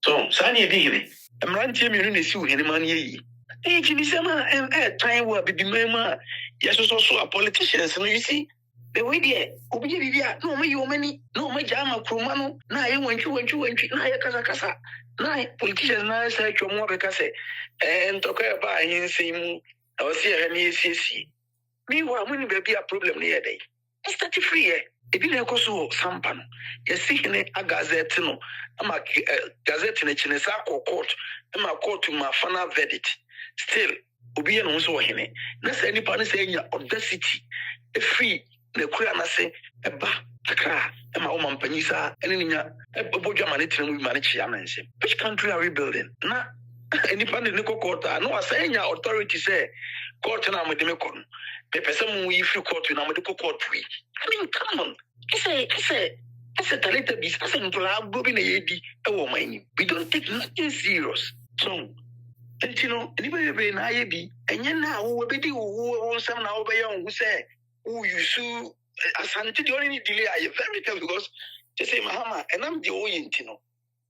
So Sanya Dini, a Marantia Munisi, Hinimani. Ejinisema time wa bibi mema yes also a politicians no you see the way there obi bibia no me yomani no me jama kromano na ye wantwi na ye kasa na politicians na say twomo be kase ntoka ba hinsin mu na wose ye na yesisi me wa muni baby a problem ne ye dey start free e ebi na ekoso sampa no yesi hene a gazette no ama gazette na chinesa court ama court ma final verdict still obi no so hene na say nipa ne say nya audacity e free na kura na say e ba takra e ma o mampanyisa ene nya e bodwa ma ne tena mu ma ne chia na nse which country are we building na nipa ne ko court no say nya authority say court na mo de me kon the person we free court na mo de court we I mean come on it's a talented business and to have go in a yedi e wo man we don't take nothing serious so and you know, anybody be na yebi, and yen now who be who some now be young who say who you sue asante the only delay I very tough because they say Mahama and I'm the oyentino.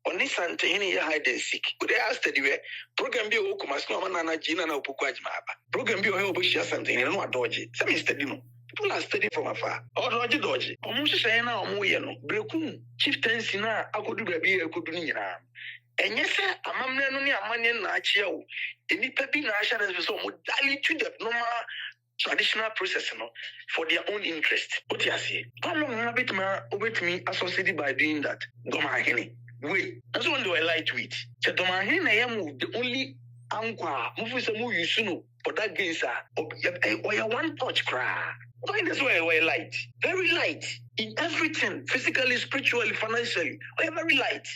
On this sante any hide and seek. Could they ask the program be o kuma sno na Gina na opokwaji maba. Program be o bushia something and no dodgy. Some is study no. People are studying from afar. Or dodgy. Almost say na omo no. Brekum chieftaincy na akodu baby akodu ni nyina. And yes, a mamma no near money and nachio. Any peppy national is so modality to the normal traditional process for their own interest. What you say? How long have it with me associated by doing that? Domahini. Wait, that's one do I lie to it. The Domahini I am the only anqua move some move you soon for that gains or one touch cry. Why that's why I light? Very light in everything, physically, spiritually, financially. We are very light.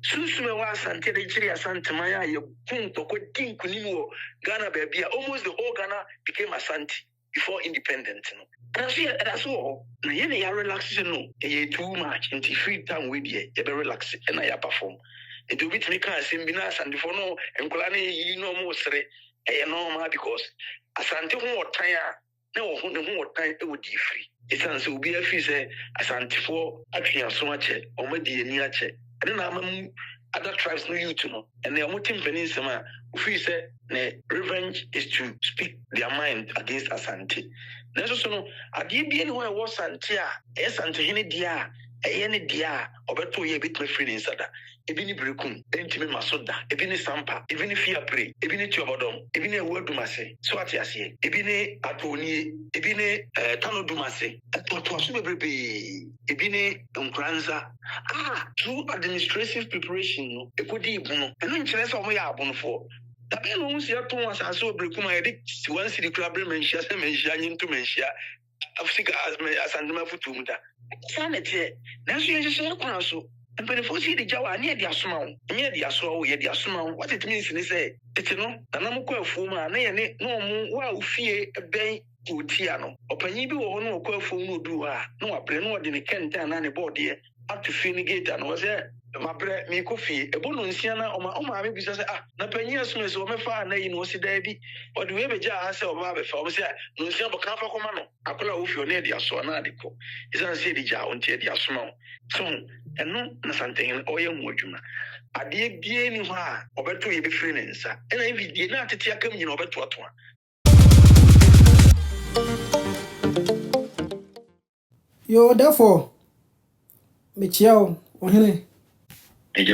Susume was until Santa Maya, you punto, Kunimu, Ghana baby. Almost the whole Ghana became a Santi before independence. That's all. You relaxation, no, you too much into free time with you, you relax and I perform. It will be to make us in Binas and for no and Kulani, you know, most because Asante more tire. No, who time it would be free. It's an be a fee say Asante for actually so much or maybe near check. I don't know other tribes know you to know. And they are muting peninsula who say revenge is to speak their mind against Asante. There's also no I did be anywhere was Santia, Asante Henny Dia, any dia, or better ye bit my friend in Sada. Even if Brekum, Entime Masoda, even if Sampa, even if you pray, even if you abandon, even a word to Masse, Swatiasi, even a Atoni, even a Tano Dumase, at was baby, even a Unkranza. Through administrative preparation, a good evening, and interest of my abon for. The Ben who's your Thomas and so Brekum, I did once the club mention to mention Africa as Andama Futumda. Sanity, now she is a council. And when you see the Jawa near the Asuma, what it means is say, it's no, and I'm quite former, no more fear a bay to Tiano. Open you or no quite for no do, no, I no in a Kent and any body up to Finigate and was there. My bread, me coffee, a bone on Siena or my own maybe says, Napania Smith or my father, you know, see, Debbie, or do we ever just say, Baba, for us, no, Samba Cafa Comano, I call off your lady, I saw an article. It's a city jar on Teddy Asmo. So, and no, something in oil mojuma. I did anywhere, or better you be friends, and if you did not take him, you know, better what one. Yo, therefore, Michelle, or Henry. Where do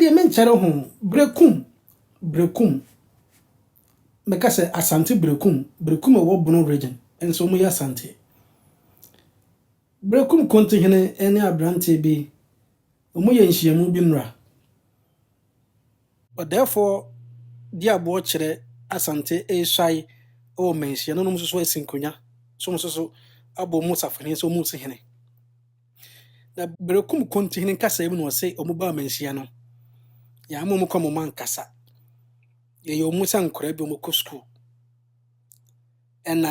you mean, Charohom? Brekum. Because Asante Brekum a Wobono region, and so Muya Sante. Brekum contain any abrante be Umuya and Shiamu Binra. But therefore, dear Bochere Asante a shy or mention, no so Sincunya, so Abo Musafan, so Musihene. Na Brekum containing Cassa even was say Omuba Mensiano. Yamu come man Cassa. Ye yo Musan Korebi Moko school. And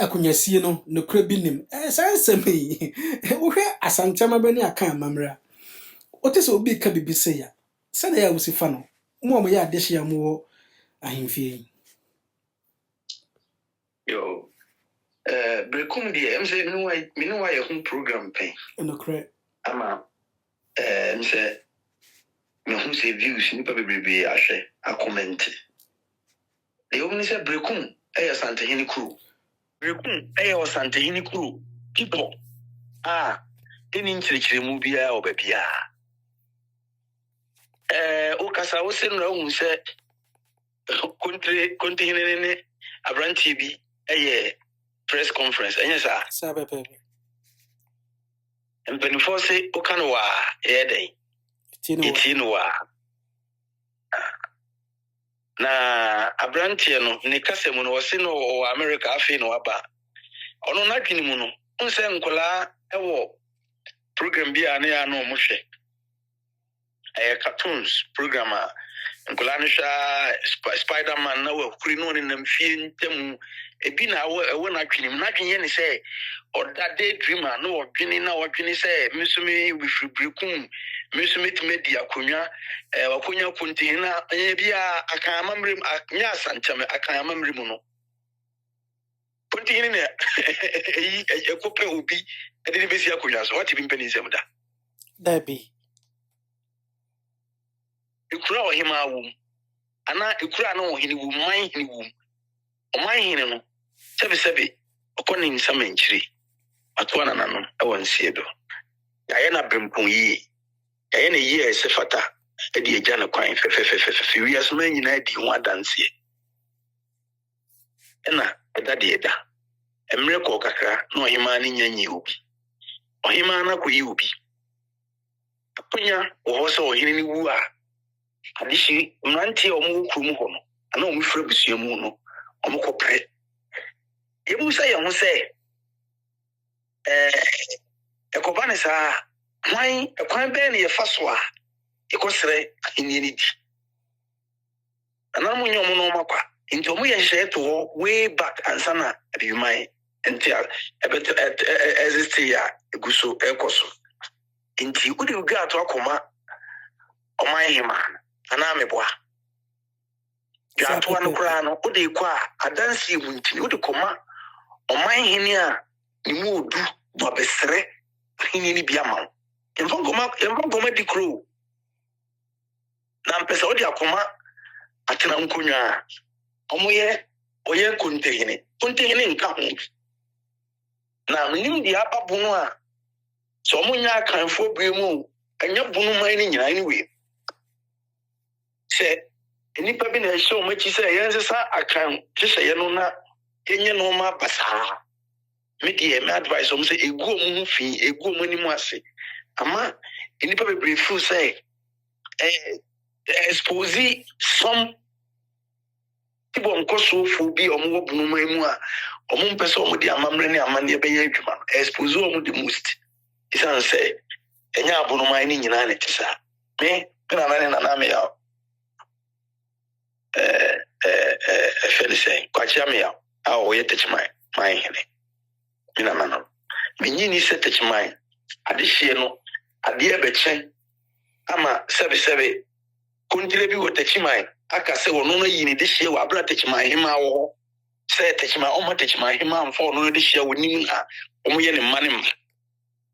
akunyasi no no krabinim sanse me wohwe asantama bani aka mamra otese obi ka bibise ya sɛ na ya wusifa no mo ya adehye ya mo ahemfie yo Brekum de em say me no why home program pen no kra ama say me who say views nipa bebrebe ahwe a comment the woman say brekum Santehene crew brekum Santehene crew people any nchirichirimu bia obabia okasa wo se no hu se country ne abranti bi press conference enya sa pepe mpenifo se okano wa den itino wa na abranti no ne kasa mu no wo se no o America afi no aba ono na dwene mu no nse nkola ewo program bi ane ya no mo hwe cartoons program nkola no sha Spider-Man na wa kuri no ne namfie ntam ebi na wo na dwene mu na dwene ne se oda daydreamer no odwene na odwene se mesumi wifibrekum mesumi timedi akonwa wakonya kontihina bia akama mrem nya sanchame akama mrem no kontihina ne ekope obi edini besi akonwa so wati bimpani zemda dabi ikura ohima wum ana ikura na ohini wum man hini wum oman hini no sebe okoni nsama nchiri atwana nanom ewansie do ya na brempon yi ya na yi esefata edi eja na kwan fe wi asoma nyina edi ho adansie na edade eda emre ko kakra na ohima ni nyanyi obi ohima na ko yi obi aponya wo so ohini ni wu a adishi mranti omu kurum ho no ana omu fra busuamu no omu kopre yemu say ye ho say ekobane sa hwan ekwan be ne ye faso a ekosere ahini ni di ana mu nyomo no makwa nti omu ye hye to way back ansana abiman nti exist ya eguso ekoso nti udi uga to akoma oman hima ana meboa ya to anu kura no udi kwa adansi wunti udi koma oman hini a nimu odu bo besere hini ni biama emfongoma di crew na mpesa odi akoma atena nkonwa omoye oye kontehene nka ho na nim di aba bunu a so omunya kanfo bremu anya bunu man ni nyina ni we se enipa bi na ehye omachi se yensesa akan hye ye no na yenye no ma basa media me advice om se egu omu fi egu omu ni mu ase ama enipa bebre fu say expose some people nkoso fu bi omu wo bunu man mu a omu mpese omu di amamre ni amane be ye adwuma expose omu the most isan say enya abunu man ni nyina ne tisa me na me ya Felicien kwachi me ya awo ye techman man hene mina nana minyi ni se techman adehie no ade ebechen ama sebe kontire bi wo techman aka se wono no yi ni dehie wa abra techman hima wo se techman o ma techman hima amfo no dehie wo nim na o mo ye ne manem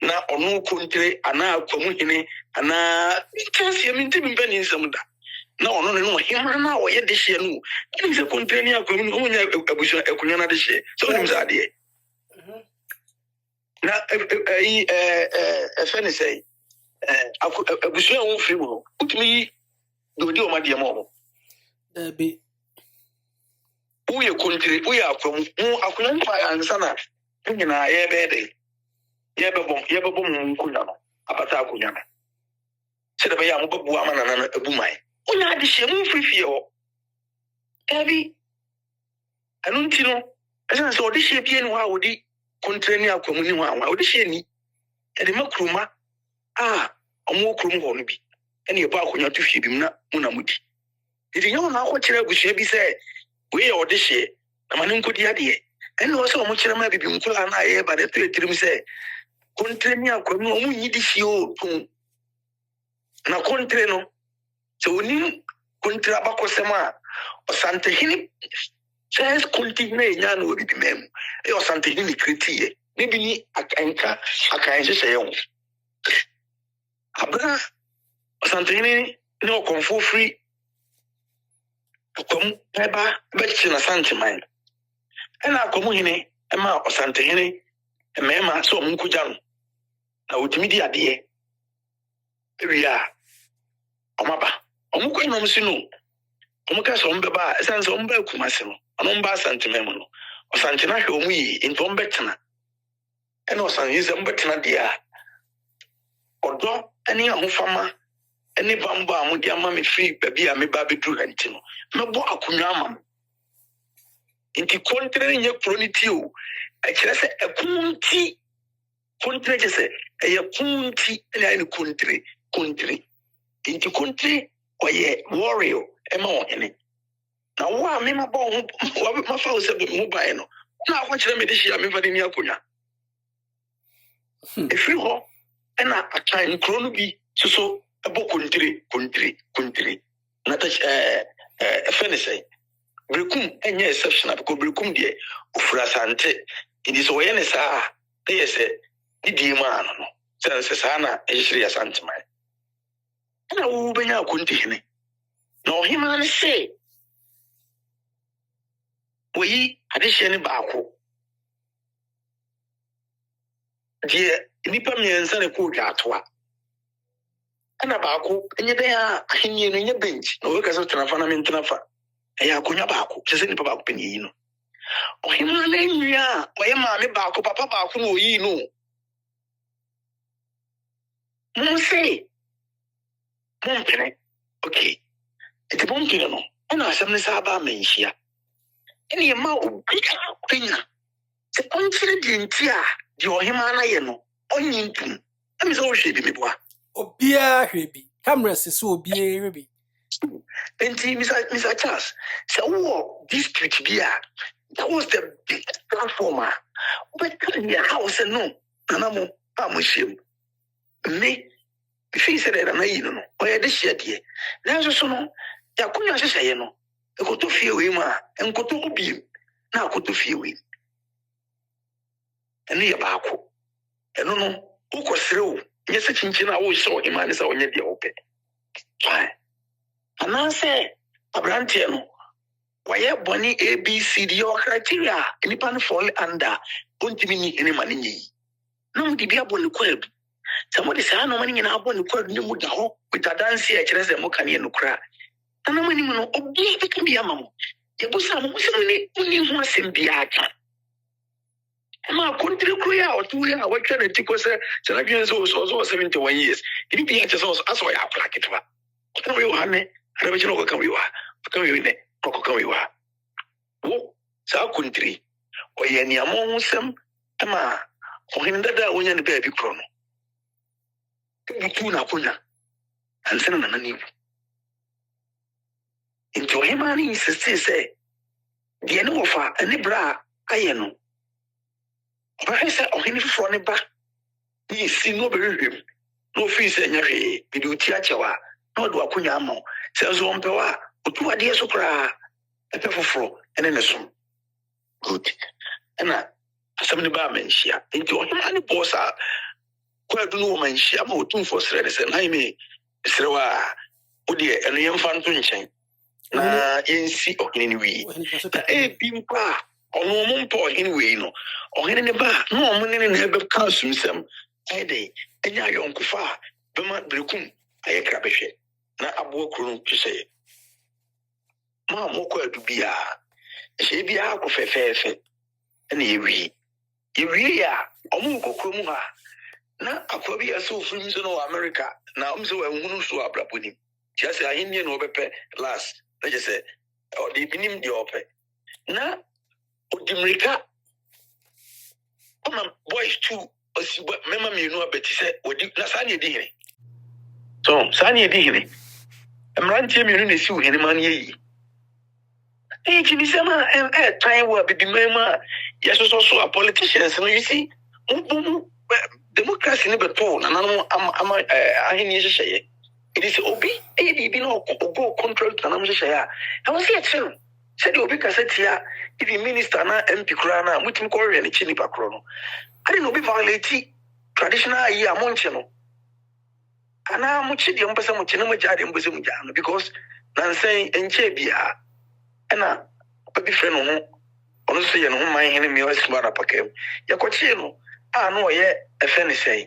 na onu kontire ana akwamu hene ana intense minti bimpani nsamda na ono no hima na wo ye dehie no ni se kontire ni akwamu no mo nya abusu akunya na dehie so nim za ade na fene say abusu an free mo utumi dodi o ma de mo dabi uye kontire uye akwamu mu akunya nfa ansa na nyina ye be de ye be bom nkunya no abata akunya no se de be ya mo babu ama na abumai onya de hye mu free ho dabi anunti no esa so de hye bie ni ho a wodi kontire ni akwamu ni ho a wodi hye ni e de makruma omu okrum ho no bi ene ye ba akunya to hye bi mu na muna mudi idi nyo na akọ kire agusua bi se we ye odi hye na mane nkodi ade ene o se omu kire ma bibi nkula na ye ba de to etirim se kontire ni akwamu omu nyi di hye o tun na kontire no se woni kontire abakosema Santehene says kontire nya no bibi mem Santehene kritiye ne bi ni akanka akanhye hye yo abra Asantehene ne okonfo free akom eba bechi na santiman ena akom hene ema Asantehene emema so munkuja no na otimi di ade ewia omaba omuko no msinu omuka so mbeba esanse omba kumase no onomba Asanteman mu no Asantena hwe omu yi enti ombetena ena Asantehene ombetena dia odo ani ahofama eni bamba amudi ama me free baby a me ba bedru hanti no mebo akunwa ama inti kontre nye kroniti o a kire se ekunti kontre je se ekunti ene ani kontre inti kontre oye warrior ema o ene na wa me mabo ho ma fa o se be mo ba no na akwa kire me de hia me fa de ni akunwa efiri ho ena akan krono bi so abo kontri na ta fenese brekum enye exceptional because brekum de ofura sante it is oyene sa dey say didi ma no sense sa na ehiri ya sante mai na wo benya konti hene na ohima ne se oyi adehye ne baako die nipa miensa ne ko dwatoa ana baako enye den a ahenye no nye bench no we ka so tena fa na mentena fa eya akonya baako sese nipa baako penye yi no ohima na nwia oye maame baako papa baako no yi no munse mumpene okay eti mumpene no ana asem ne sa ba menhia ene ma obika kwenya se onfire di ntia di ohima na ye no onyintum emi so hwe bi meboa Obia hwebi. Cameras so obia hwebi. Enti Mr. Charles, so district bia that was the big platform. But your house no, anamo amushim. Me, if he said that I know, or I this year, there's also no, ya kunya say no, I go to feel him and go to be now go to feel him. And near Baku, and no, who was through. Yes, a chinchina always saw him and is on the open. Fine. And I say, Abrantiano, why Bonnie ABCD or criteria, any pan fall under, won't mean any money. No, the be upon the quib. Somebody say, no money in our bonny quib, no muda with a dance here, as a mocani no cry. And no money, no, obey can be a mamma. There was some only once in Biaka. Ma country queer or 2 years, what can it take us? Senabians also 71 years. It be as I saw ya plaque it. Can we honey? I never know what can we are. Come you in it, can we are? Oh, so country. Or any among some, Emma, or him that when you're the baby chrono. Puna, and send an new. Into him, and he say, the end of her, and the bra, I know. I said, oh, he for ne back. He see no very no fees and your do tiachawa, no do a cunyamo, says one pewa, or 2 ideas of cra, a pepper fro, and then a sum. Good. And I, some of the barmen, she into him and the boss are quite no man, she about 2 for threads and I may, Srewa, oh dear, and the young fan to chain. Na in see or in way. A pimpa. Ono mumpo anyway no ohene ne ba no omune ne hebe council sem ede enya yonkufa bema brekum aye krabehwe na abo kru twese ma moko adu bia ehye bia akofefefe ene yewi ya omu kokro mu ha na akwa bia so frim so no America na omso wa hunu so abraboni tiase ahenni no obepe last na je se o de binim de ope na Odimrika, boys too, Mamma Minu, but he said, what did Nasani did? So, Sani did. I'm ranting you in you any money. Hey, Chimisama, and at time where baby Mama, yes, was also a politician. So you see, democracy never told, and I need to say it is Obi, a go control, and I'm just saying, I was here too. Said Obi Cassetia, if the minister na MP Krana, Mutim Korean and Chinipa Chrono. I didn't know be violate traditional year Monchano. ana muchi de mpesa muchi na mugya de mpesa mugya no because nansen enche bia na obi frɛ no ho ono so yɛ no ho man hene mi osmara pakem yakɔkye no no ɔyɛ ɛfɛ ne sɛ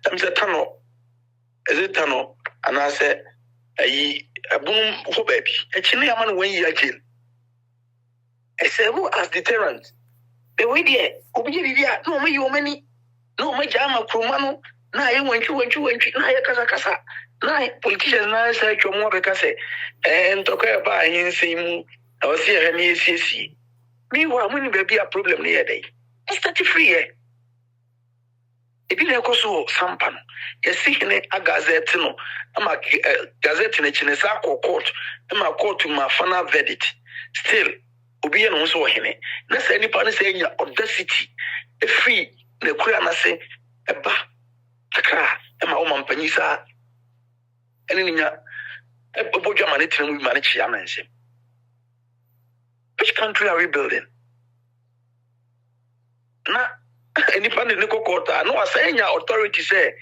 tamse tano ezitano anase ayi abun ho baabi ekine yama no 1 year jail serve as deterrent the way there obi bibia no me yomani no me jama kroma no na ye wantwi na ye kasa na politicians na say twomo be kase ntokwa ba ahinsi mu na o se he ne esiesi mi wa mu ni baabi a problem ne ye dey start free here ebi na ekoso sampa no yesi hene a gazette no ama gazette na chine sa court ama court ma final verdict still obi ye no so hene na say nipa ne say nya audacity e free na kura na say eba takra ama o mampanyisa ene nya ebodwa ma ne tena mu ma ne chia na nse. Which country are we building? Na nipa ne ko court no asanya authority say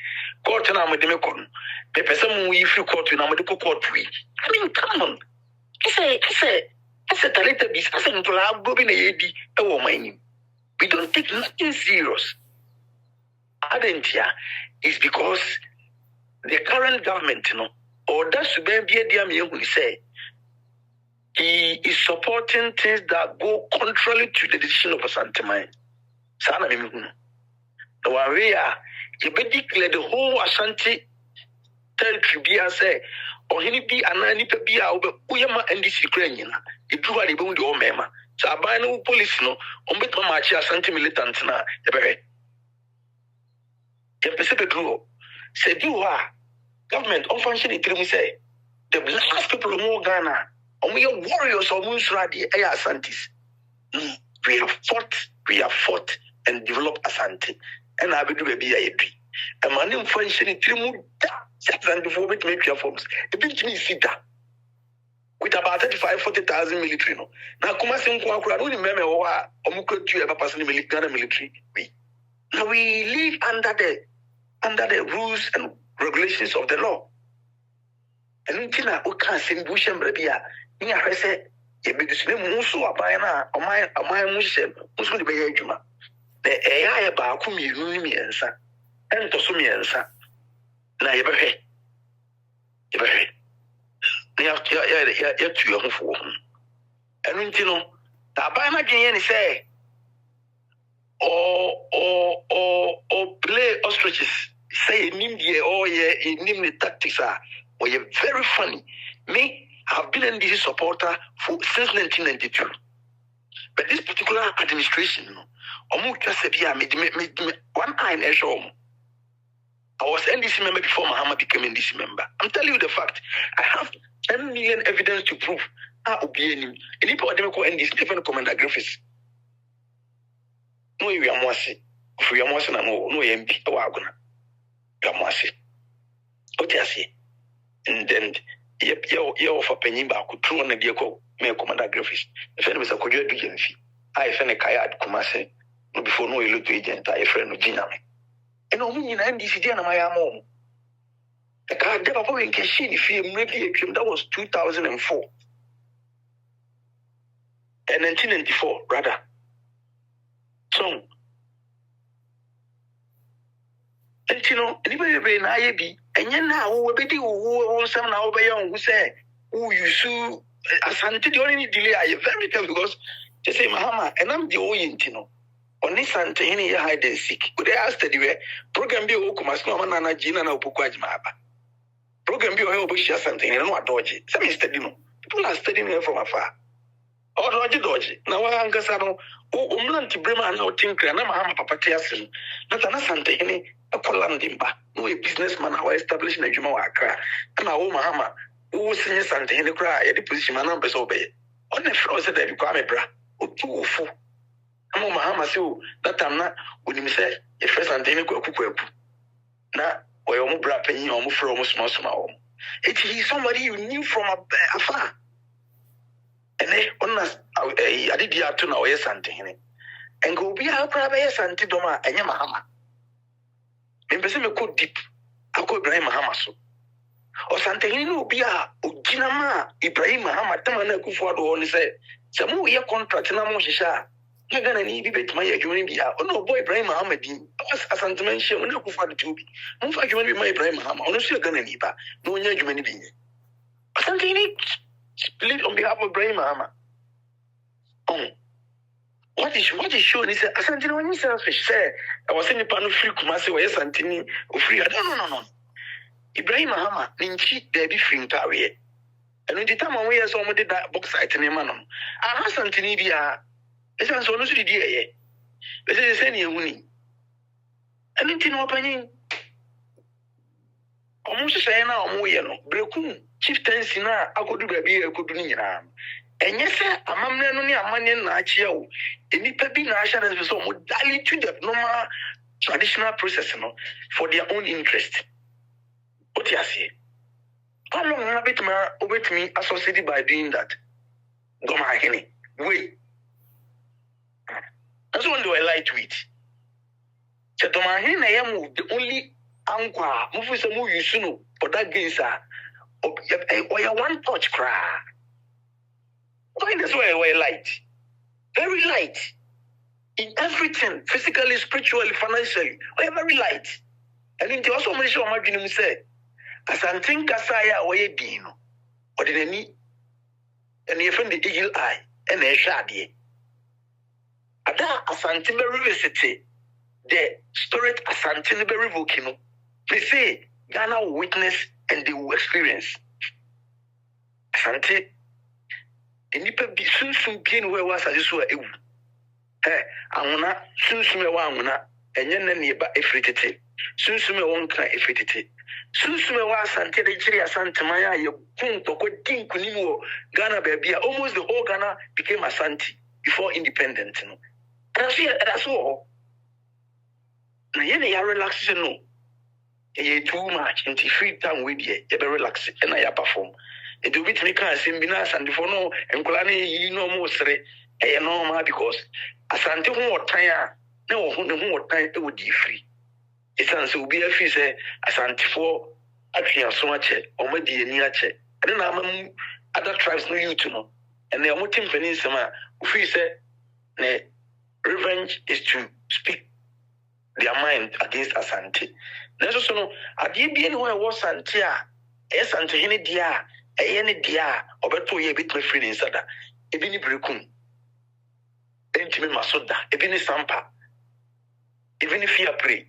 court na amede me kon pe pese mu yi free court na amede ko court wi. I mean come on. Ese talenta bis ase ntola gobi na yedi e wo mani. We don't take nothing serious. Adentia is because the current government or that should be a say he is supporting things that go contrary to the decision of Asante. Sana mimi the warrior you be declare the whole Asante territory be as say or he be anani pe be a uyama NDC Ukraine na iduwa de be wo de o mema so aban no police no on beto ma chi Asante militant na ye be ye pese be duro se diwa government on function it me say the last people of Ghana we are warriors of Munsradi Asantis. We have fought and developed Asante. And I will do a BIA. A man in function in 3 months, before we make your forms. A bit me see that. With about 35,000-40,000 military. Now, come on, I don't remember what Omuko ever person in Ghana military. Now we live under the rules and regulations of the law. And until I can't sing Bush and Brabia, ni ahwese ye be disune muso aban na aman mu hye muso de be ye adwuma the ya ba ku mienu ni miensa ento so miensa na ye be hwe ya tu ye ho fo enu nti no ta aban na dwen ye ni say o play ostriches say nim die or ye nim the tactics are or ye very funny me I've been an NDC supporter since 1992. But this particular administration, one eye in Esho. I was NDC member before Mahama became NDC member. I'm telling you the fact. I have 10 million evidence to prove. Any people call NDC different commander Griffiths. No, you are Mossy. If you are Mossy, no MP. You are Mossy. What do you say? And then ye offer penny back could true on the vehicle, me commander Griffiths. The friend was a could do I found a kayak Kumase before no look to agent, I friend of Gina. And only in NDC and my mom. The car never going to see the film maybe that was 2004. And 1994, rather. So, and you know, anybody be an be. And you now, we be who some now be young who say, who you sue Asante the only delay I very careful because they say Mahama and I'm the Oyentino. On this Santa any hide and seek. Could they ask the way program be Okumas no man Gina no Pukwajmaba. Program be Obushia something and not dodgy. Some is studying. People are studying here from afar. Or dodgy. Now I Angasano, Umlanti Bremer no think and Mahama Papatiasin. Not an Asante any. A Polandimba, no a businessman who established in Juma Accra, and our Mahama, who was senior Santa in the cry at the position my numbers obey. On the floor said that you come a bra, or 2 fool. I'm Mahama, so that I'm not when you say, if first Antony go cook. Now, or your bra penny or from almost small. It is somebody you knew from afar. And they on us, I did the afternoon or something. And go be our private Santidoma and your Mahama. And person me go deep. akɔ Ibrahim Mahama so ɔsantehene no obi a ogyina ma Ibrahim Mahama tama na Akufo-Addo hɔ ne sɛ mo yɛ contract na mo hyehyɛ a na Ghana ni bi betuma yɛ adwuma bi a ɔno ɔbɔ Ibrahim Mahama din asantema nhyɛ mo na Akufo-Addo ti obi mo fa adwuma bi ma Ibrahim Mahama ɔno so yɛ Ghana ni ba na ɔnyɛ adwuma ni bi nyɛ asantehene split on behalf of Ibrahim Mahama. What is showing is asantehene when you selfish say I was in the panel free Kumasi or asantehene or free no. Ibrahim Mahama ninchi there be free ntawe. And when the time we are somebody that box site in Emanom. I asantehene bia esan so no so di ye. Be say say ne ehuni. And nti no panyin omo hyehyɛ na omo yɛ no brekum chieftaincy na akodu baabi akodu ni nyina enye sɛ amamne no ne amane na akyea wo enipa bi na ahya na so omo dali to the normal traditional process no for their own interest what you say how long na betumi associated by doing that goma hene wait that's when they were lightweight so to my hene na yam the only anchor move say move use no for that gains or you one touch cry. Why this way we're light? Very light. In everything, physically, spiritually, financially, we're very light. And in the also many show my dream say, as I think Kasaya or ye being or did any and you find the eagle eye and a shady. Ada Asantibe University, the storage Asantibe volcano. They say Ghana will witness and they will experience. Asante, the nipa be soon being where was I so ewu. Amuna, soon me wamuna, and yen neighbor efritete. Soon me won't cry efritete. Soon me was Sante de Chiria Santa Maya, you punto could think Ghana baby, almost the whole Ghana became Asante before independence. And I see that's all. Na yen ya relaxation no. Ye too much into free time with ye be relax and I perform. It will be to make us in Binas and for no and Kulani you know most a normal because Asante more time no more time it would be free. It's will be a fee say Asante for actually so much or maybe a near check. I don't know other tribes know you to know. And they are more team peninsula who say revenge is to speak their mind against Asante. Neso so no ade bi anywhere was Santia Asantehene dia eyene dia obeto ye bit me free insada ebi ni brekum entime masoda ebi ni sampa ebi ni fear pray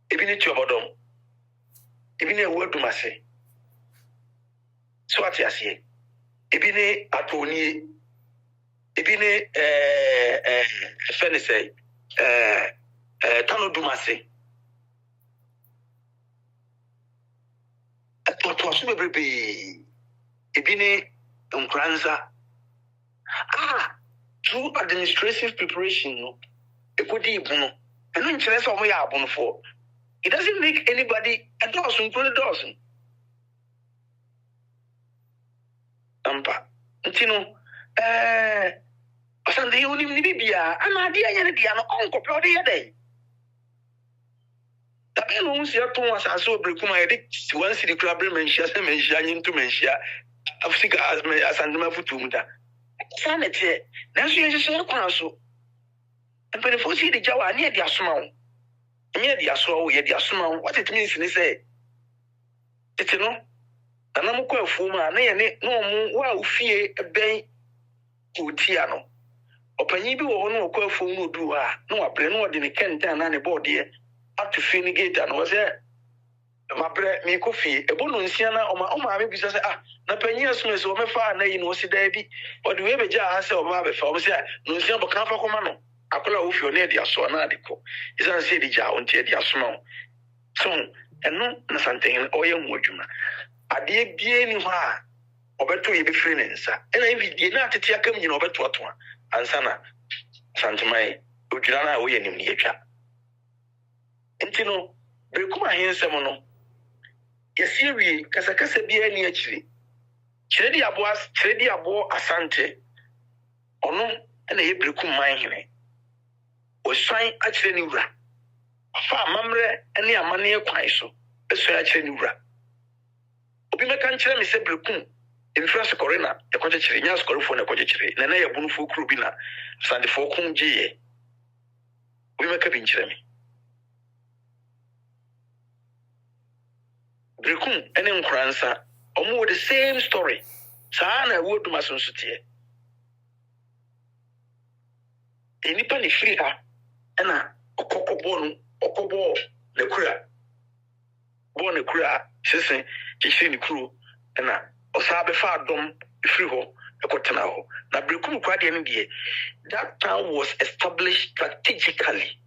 ebi ni tuobodom ebi ni ewedumase so ati asie ebi ni atoni ebi ni fene say tanodumase to assume baby ebini nkranza through administrative preparation no ekodi ibuno eno nkyere se omo ya abono for it doesn't make anybody a dozen include dozen ampa ntino asande yoni ni bibia ana ade anya ne dia no onkope ode yede Tapi no unsi ato asase obrekuma yede one city club menhia se menhia nyinto menhia afsika asandema futum da sanete na so yehye kwa so empene fosi de jawa ne de asoma wo nye de aso wo ye de asoma wo what it means ni say tete no anam kwa afu ma na ye ne no mu wa ofie ben otia no opanyi bi wo ho no kwa afu no du ha no abre no de ne kenta na ne board ye up to Finigate and was there. My bread, me coffee, a bonus, Siana, or my baby says, na penny smith or my father, you know, see, Davy, or do we have a jar answer of Mabbe for us? No, Siamba Campo Comano. I call off your lady, I saw an article. Is I say the jar on Teddy small. So, and no, something, or young Wojuma. I did be anywhere, or better be friends, and I did not take come, you know, better what one, and Sana, Santa May, Ujana, we in the chat. Entino bekuma hensem no yesiwi kasakasa bia ni akiri chiredi abo asante ono na ye bekum man hene osan akire ni wura fa mamre ene amane kwan so eso ya kire ni wura obi meka nkyere me se brekum influence corona e ko kire nya score fo na ko kire na ya bunu fo kru bi na sande fo kun giye obi meka bi nkyere me brekum ene nkransa omo the same story saa na wo duma so tie enipa ni free ha ena okobo ne kura bo ne kura sesen kisi ni kuro ena osabe fa dom free ho ekotena ho na brekum kwa de ne that town was established strategically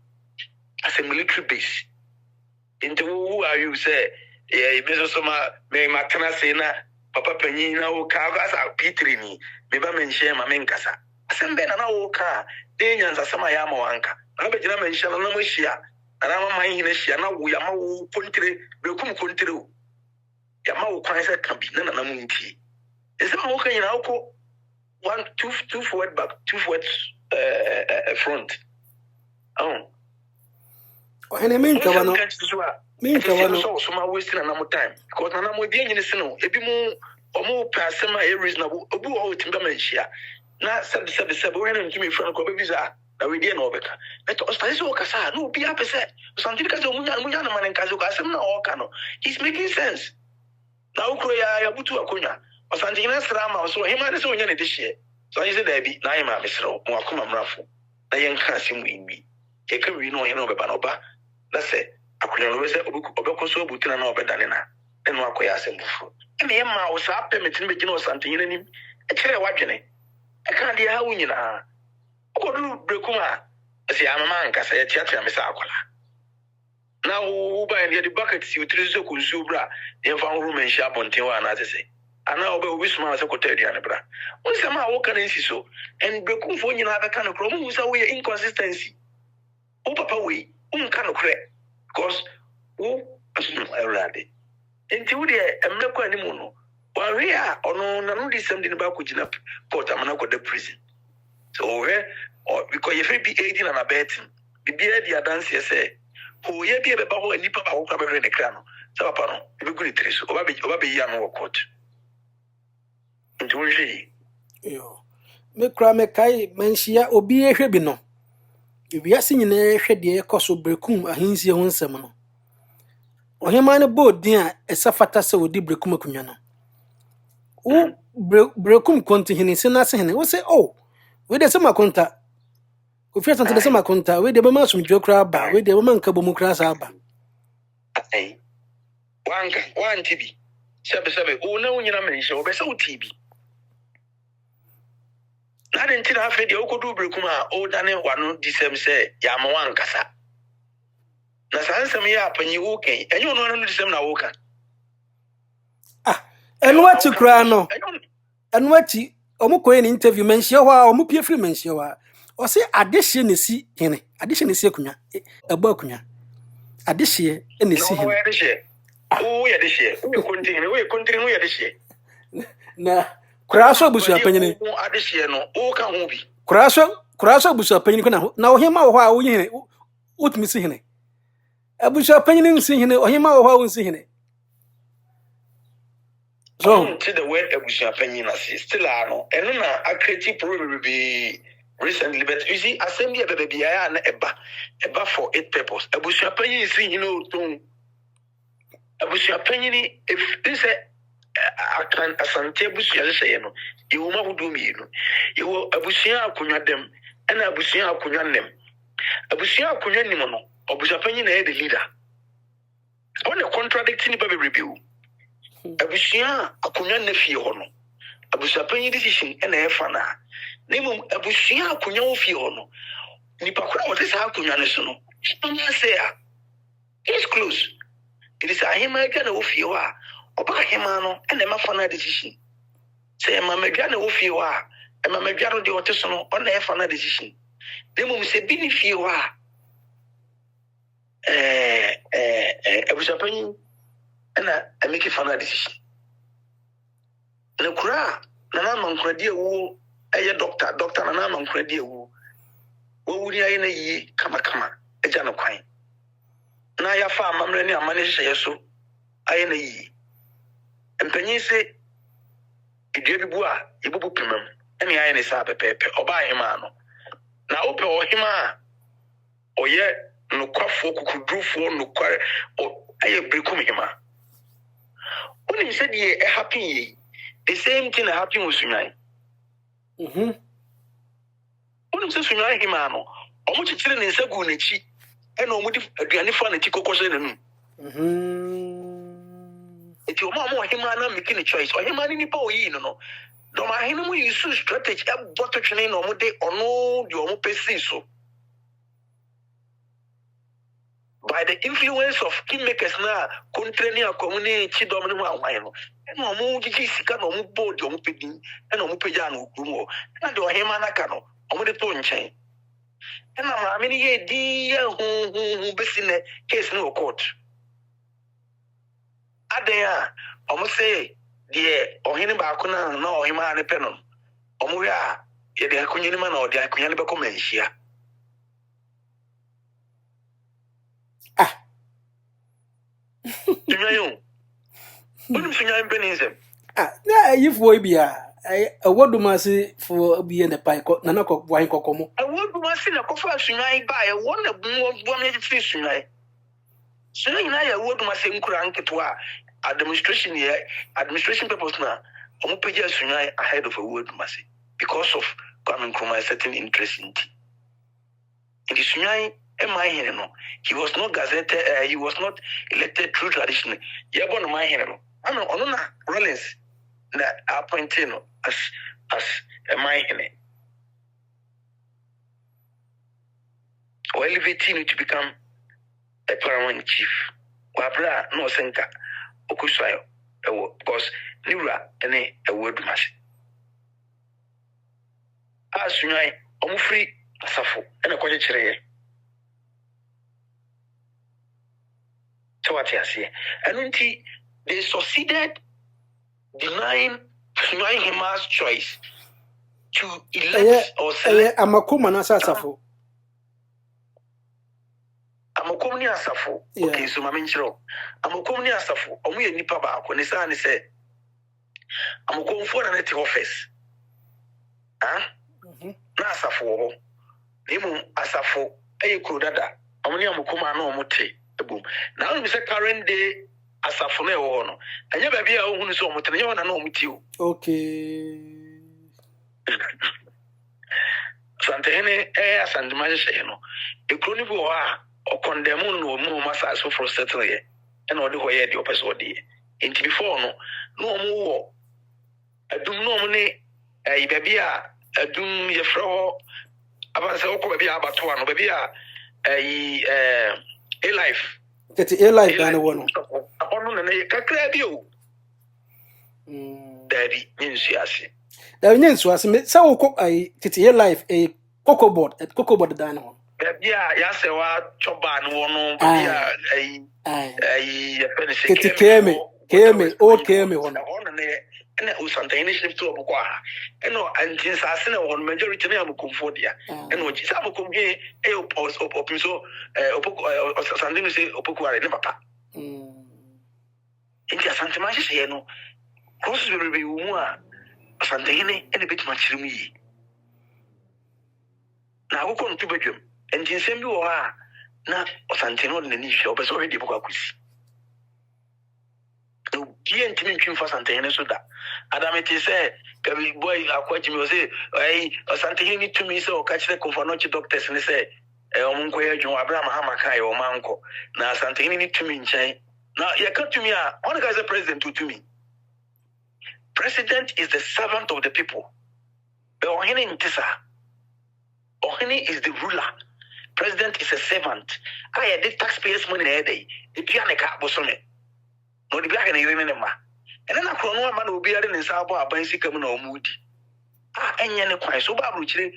as a military base. Into who are you say you bezo soma me makana say na papa panyi na wo ka asa P3 ni me ba menhye ma menkasa asembe na wo ka de nyanza sama ya ma wanka na be gina menhye na mo hia na ma man hina hia na wo ya ma wo kontre brekum kontre o ya ma wo kwan se ka bi na mo nti ese ma wo ka nyina wo 2 forward back 2 forward front ohene menka wano so ma wasting na mo time because na mo bi nyine se no ebi mu omo pasema e reasonable obu o timba manhia na sabe we na ntimi friend ko be visa na we dey na obeka but ostasi o kasa no bi apese something kasa munya na manen kasa ko asem na o ka no it's making sense na ukro ya butu akonya osanti na sra ma so hima de so nya ne de hye so yin se da bi na hima mesro mo akoma mrafo na yen ka asem wi e ka wi no hina obeba na oba na se akonya no we se obeko so butu na obeda ne na enu akoya asem bufu me ma wo sa permit ni be gina osanti yin anim e kire wadwene e ka de ha wunyina okodu brekum a se amama nkasa ya tiatia me sa akola na wo ba en de bucket si utirizo kunsu bra de fa huru menhia abonten wa na tese ana obi suma se kota aduane bra won se ma wo kana nsi so en brekum fo nyina be kana kro mu sa wo ye inconsistency o papa we unka no kre because wo everybody enti wo de emleko animu no wa we a ono na no disem de ba ko gina port amana ko the prison so we because you fit be 18 and abet bibia dia dance say ho ye bi be ba ho nipa ba ho ka be re ne kra no so papa no e be guri triso oba be ya no court enti wo hwe yo me kra me kai menhia obi ehwe bi no ebiase nyina ehwe de ekoso brekum ahinsie ho nsem no ohema ne bodin a esafata se odi brekum akunwa no o brekum konti hini se na se hini wo se we de se makonta o fi asante de se makonta we de be masum dwokra ba we de be manka bomu kra sa ba wan tibi sabe o na wunyina menhye o be se o tibi na de ntira afi de okodu brekum a o dane wano disem se ya ma wan kasa na sansem ya apanyi wo ken enyo no no disem na wo kan enu ati kra no enu ati omo koye ni interview menhye ho a omo pie free menhye ho a o se adehye ne si hene adehye ne si akunwa aba akunwa adehye ne si hene o ye dehye o kontin no ye dehye na kuraso busu apanyine adehye no o ka ho bi kuraso busu apanyine ko na ohima wo ho a wo hene utumi si hene abusu apanyine nsi hene ohima wo ho a wo nsi hene so to the word abusu apanyine asi still ano eno na akreti problem be recently but you see assembly baby ya na eba for eight purpose abusu apanyine si hene o ton abusu apanyine if this akan asante abusu ya se no e wo ma hudu mi no e wo abusu akunwa dem ena abusu akunwa nem abusu akunwa nim no abusu apanyine na e the leader on a contradicting baby review abusu akunwa na fie ho no abusu apanyine decision ena e fa na nemu abusu akunwa wo fie ho no nipa kura wo tesa akunwa ne so no anya say it's close it is a hima gana wo fie ho a oba hima no ena ma fa na decision say ma medwa na wo fie ho a ma medwa no de wo teso no ona e fa na decision nemu se bi ni fie ho a abusu apanyine ena make fa na decision na kura na mankradi ewu eye doctor na mankradi ewu wo wuri ayi na yi kama eja no kwan na ya fa amamre ni amane hye so aye na yi mpanyin se idua bibu a ibubu pemam ene aye ne sa pepepe oba hema no na ope ohema oye nokwafo kukudrufo nokware aye brekum hema oni said ye happy the same thing happen with Sunyan oni se Sunyan hema no omo chichire ne nsagu n'echi ena omo di aduane fa n'echi kokose ne nu eti omo hema na make ni choice ohema ni nipa oyi no do ma henu mu use strategy aboto twene na omo de ono di omo pesi so by the influence of kingmakers na kontreni a community domini mu anwan no ena omo gigi sika na omo board omo pedin ena omo peja na okumu na de ohema na ka no omo de to nchen ena ma me ni ye di ye hu besi ne case no court adan omo say de ohene ba ko na ohema ne pe no omo ya ye de akunye ni ma na ode akunye ne be ko manhia Sunyan Unim Sunyan Benizem. Na if we be a word masi for be in the pie na na ko wine kokomo. A word masi na kofa Sunyan ba e won na bo me fi Sunyan. Sunyan na ya word masi nkura nketwa administration purpose na omo peja Sunyan ahead of a word masi because of Kwame Nkrumah certain interest in it. In the Sunyan no, he was not gazetted, he was not elected through tradition. Yabon my hero. I know on Rollins that appointed as a my hene. Or elevating to become a paramount chief. Wabra no senka okusayo because Nura any a word mass. As Sunai, Omufri Asafo, and a quadrille. What I say, and until they succeeded denying him as choice to elect or select. Amakuma na Asafo. Amakum ni Asafo. Okay, so my menchiro. Amakum ni Asafo. Omu ye nipa ba ako. Nisa ni se. Amakum for na neti office. Na Asafo. Nemu Asafo. Eye kudada. Omu ni amakum ano omuti. Now we say current day Asafo na ewo no. Anya ba bia ohunu so omuti na na omuti o. Okay. Santene asandima je no. E kroni bi o a o condemn no mu masa so for settle ye. E na odi ho ye de opeso odi. Enti before no omu wo adum no omu ne ba bia adum ye fro abanse okọ ba bia abato ano ba bia a life. Get a life than a one. Upon a cacra view. Daddy, means yes. There means was so cook a titty life a cocoa board at cocoa board dino. Yeah, yes, a choban one. Came one. And it was something initiative to a bois. And no, and since I sent on majority of Comfortia, and what is up come here, a post of Opiso, something say Opoquare, never papa. India Santa Magia, no, crosses will be more something and a bit much to me. Now, who come to bedroom, and in same you are not Santino in the niche, but already Bocaquis. Gian Timin for Santana so that Adamity said, boy, I quite me say, Santini to me so catch the Confanochi doctors and say, Munko Abraham Hamakai or Manco. Now Santini to me in chain. Now you come to me, one guy's a president to me. President is the servant of the people. Ohini Intisa. Ohini is the ruler. President is a servant. I did taxpayers' money a day. The pianica bosome. No, the black and even and then I crown one man will be in Sabo, a bicycle or moody. And yan quite so babuchre,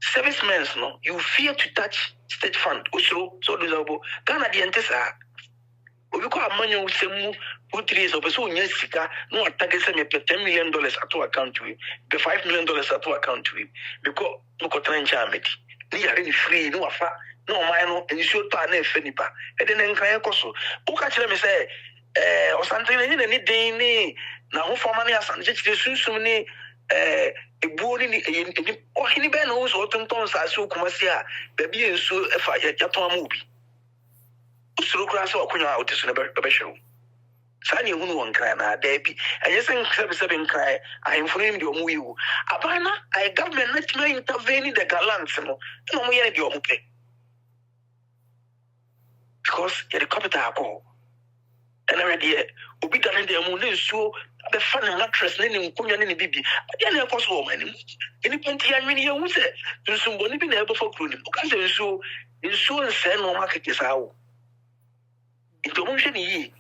servicemen, no, you fear to touch state fund, Usro, so desirable, Canadian Tessa. We call money with some good trees of a so Jessica, no attack $10 million at our account to him, the $5 million at our account to him, because no trench army. They are really free, no affair, no man no nsuo to ana efe nipa e de ne nkran ekoso wo ka kire me say Osante ni den ni na ho fama ne asante kire sunsum ni ebuo ni ohini be no so tonton sa so kumasi a ba bi nsuo efa ya ton ama obi usuru kura so akonya a otisu na be hwewo sani ehunu won kran na da bi ayesen sebe nkran ahemfunu ni de omu yiwu abana ay government na tima intervene the gallants no mo yere de omu pe because the capital alcohol and already obi dane de mu ne so be fa na mattress ne nkunya ne bibi ade na ekoso o mani eni penti ya nwini ye hu se nsumbo ni bi na ebe fa kro ni o ka se nso nse no market sawo ito mo hwe ni yi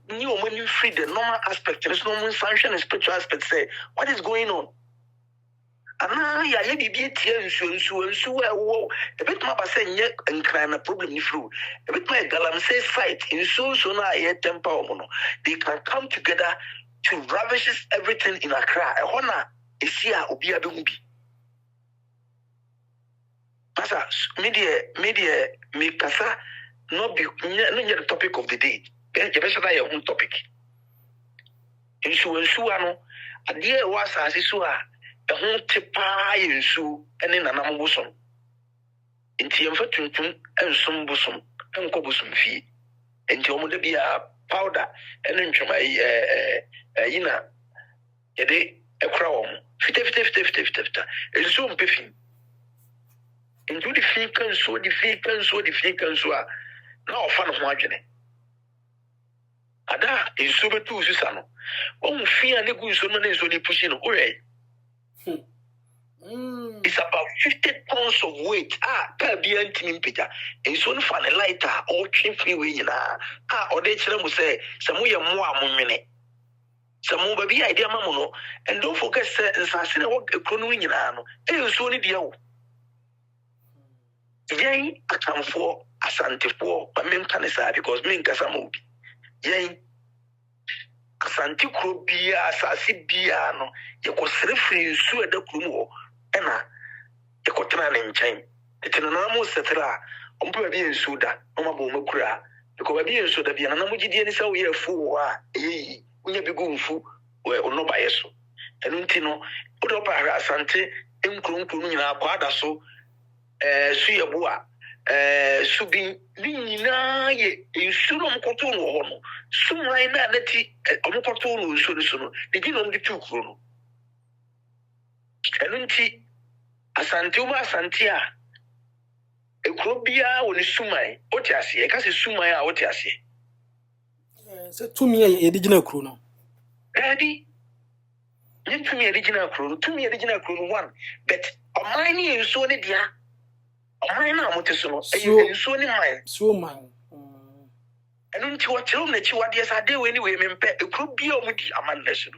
ni omani free the normal aspect there's no more sanction and spiritual aspect say what is going on ana ya ye bibi tie nsu ewo ebetuma ba say nye nkran na problem ni fru ebetuma galamsey site nsu na ye temper omo no they can come together to ravish everything in Accra e hona esia obi abehu bi pasa media me kasa no be no the topic of the day you better say your own topic nsu ano ade wa asase so a ehun tepa yensu ene nanam bosom enti yemfa tuntum ensum bosom enko bosom fi enti omo de bia powder ene ntwoma yina yede ekra wo fita ensu mpefi entu di fi kan so a na ofa no ho adwene ada ensu betu susa no o fi ane gu ensu no na ensu ni pushi no ore it's about 50 tons of weight. Per be anti pita. And so on for the lighter or chin free way or they tell them say some way more minute. Some more baby idea mamono. And don't forget and Sassina walk a canoeing in ano. And so only the Yay, I come for Asante for a men canisa because men casamobi. Yay. Asante Krobia, Sassi Biano, you could free su at the Kumo, Emma, you could turn in chain. The Tenamo Setra, on Pua being Suda, Omabo Mukura, the Cobabian Suda, the Anamuji is so here for ye, when you be going for, or no by so. And Untino, put up a Asante, Imkrumina, Quadaso, Suyabua. Subi nina ye insuno mkotono hono sumai na neti omokotono insuno de gino ndi tukuro enunti asante uma asante a ekrobia woni sumai oti ase e ka se sumai a oti ase se tumi ye digina kuro no daddy yen tumi ye digina kuro one but omani insuno ne dia I know what is so mine. So man. And until what you let you what yes I do anyway, it could be on with the amandation.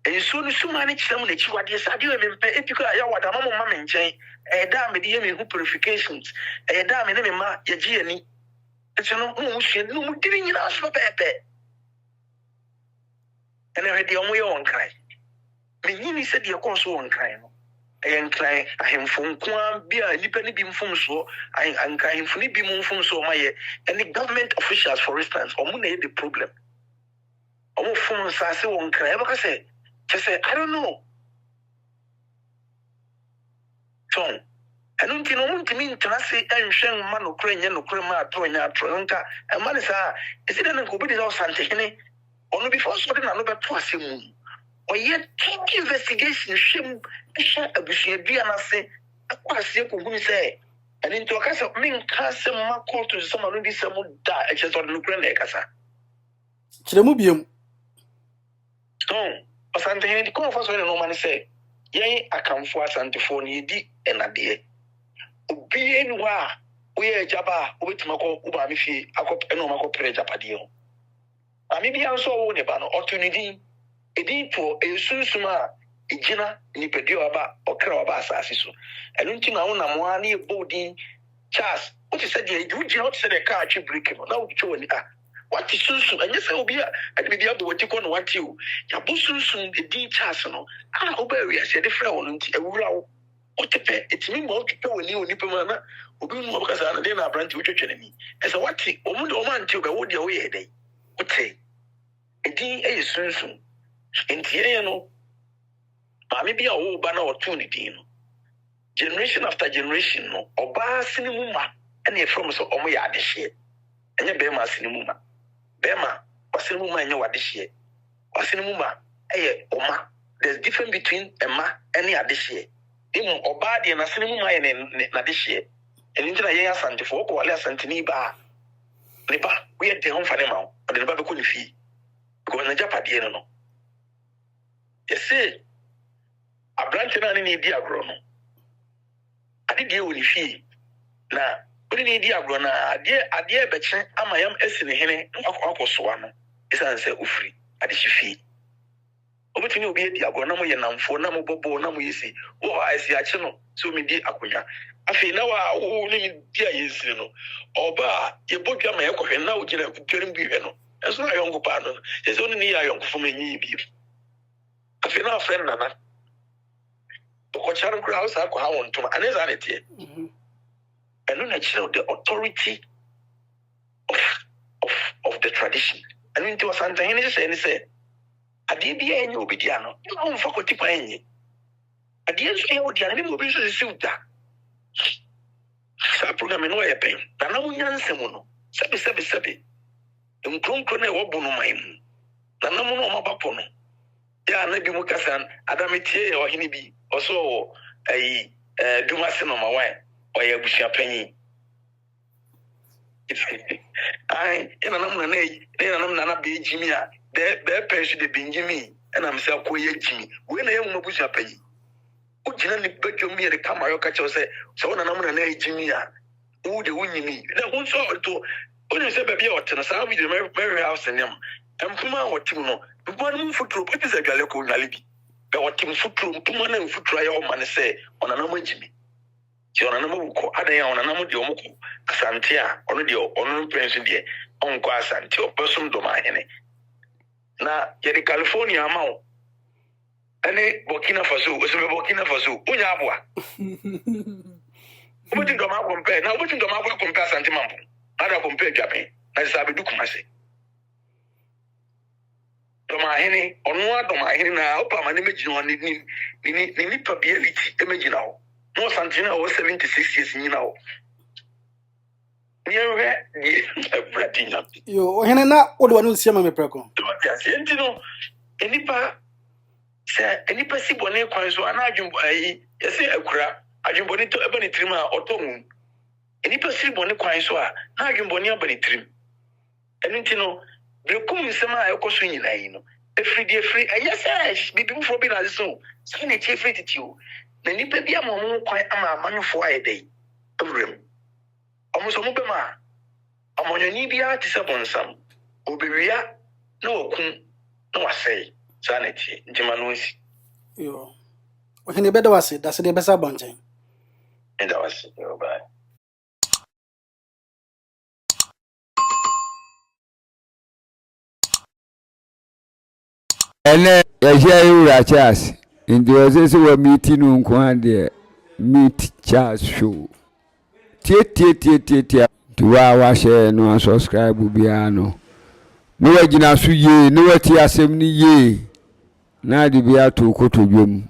And soon as you manage some that you what yes I do and pay because I what a mamma and chain, a damn the who purifications, a damn in ma your genie. It's no giving it us for pepe. And I had the only one cry. Minnie said your course one cry. And cry, I am from Kwan, be a nippany beam from so, I'm crying for beam from so my and the government officials, for instance, or money the problem. Oh, from Sassy won't cry, but I say, just say, I don't know. So, I don't know to mean to say, and shang man of Ukrainian or Krema, Troina, Tronka, and Manisa, is it an obedient or something? Only before something another twice. Or yet, keep investigation, shame, a bushia, and I say, I say, and into a case of mean castle, my call to someone who is someone die, just on Ukraine, Casa. Chilemubium. Oh, or something the call for no man say, yea, I come for Santiphone, and a dear. Obeying wa, we are Jabba, with Mako, Ubamifi, a cop and Omako Prejapadio. I may be also own a ban or to Edi for a susuma, a gina, nipedio about or craba sassiso. And until now, Namwani, Bodin, Charles, what is said, you do not say a car chip break him. Now, join it. What is susu? And yes, I will be at the other what you can what you. Yabusun, the D. Chassano. Obey, I said, the flower, and a row. Otepe etimi mo otepe woni onipa ma na obi mu obakasa na dey na abranti wotwetwe nani ese wati omude o man tie wo de wo ye dey wote edin eye sunsun entie no maame bi a wo ba na otu ne din no generation after generation no oba sinimu ma na e from so omo ya adehye enye be ma sinimu ma be ma wasinimu ma enye wadehye wasinimu ma eye oma there's difference between ema and adehye emu oba de na sinimu ma ye na dehye eni ntina ye asante fo ko wale asante ni ba ne ba we de ho fa ne ma o de ne ba be ko ni fi ko na japade no yesi abrante na ne di agro no ade de wo ni fi na odi ne di agro na ade be kye ama yam esi ne hene akosoa no isan se ofri ade hye obetini obi edi agro na mo ye namfo na mo bobo na mo yesi wo aisi ache no so mi di akonya afi na wa wo ni di ayesi no oba ye bodwa ma ye kohwe na wo gina kutwere bi hwe no eso na yongo pa no se so ni ya yongo fo menyi bi afi na friend na na ko charo kra house akọ ha won to aneza na tie eno na chiro the authority of the tradition and into wasanta hene say ade bia enye obidia no na wo mfa koti pa enye ade nso ya odia na obi nso se uda sa program no ya pen na mo nyanse mu no sebe nkronkro na wo bu no mai mu na mo no mabapo no ya na bi mu kasan adametie ya ohini bi oso ayi dumase no mawan oya busia panyi ai ina nam na be jimi a be pensu de binjimi ena mse akoye jimi we na yemu busia panyi o gina ni bedwom ye kama yo ka che se wona nam na jimi a wo de wunyimi na hun so to onye se be bia otena sa video me house nem empuma wotim no bubo no mfuturo poti se dwale ko nwale bi be wotim futuro mpuma na mfuturo aye o mane se ona na majimi ti ona na mabuko adan ya ona na mo de o moko asante a ono de ono prince de onko asante o person do ma hene na ye California ma o ene Burkina Faso o se Burkina Faso unya aboa o ti do ma compare na o ti do ma compare asante mambo ada compare Japan na se abedu kumase doma hene onu adoma hene na opa ma ne megino ni nipa biality emegina ho no santina o 76 years nyina ho niwe ni ebratina yo hene na odo no sia ma me preko to ya senti no enipa si bone kwan so ana adwumbo ayi yesi akura adwumbo ni to ebani trim a otomu enipa si bone kwan so a na adwumbo ni abani trim enti no bekum sema ekoso nyina yi no efri ayese bibi fo bi na so so na chi free titio na nipa bia mo mo kwan ama amanfo ayedai awrem omuso mo be ma amonyani bia ti se bonsam obewia na okun na wasei sanity ntima no nsi yo ohene beda wase da se de besa bonchen enda wase yo bye ene ya yura chas ndio sisi wa meeting nko ade meet chas show tie tuwa wa share no subscribe bia no no wagina so ye no wati asem ni ye na de bia to kotodwom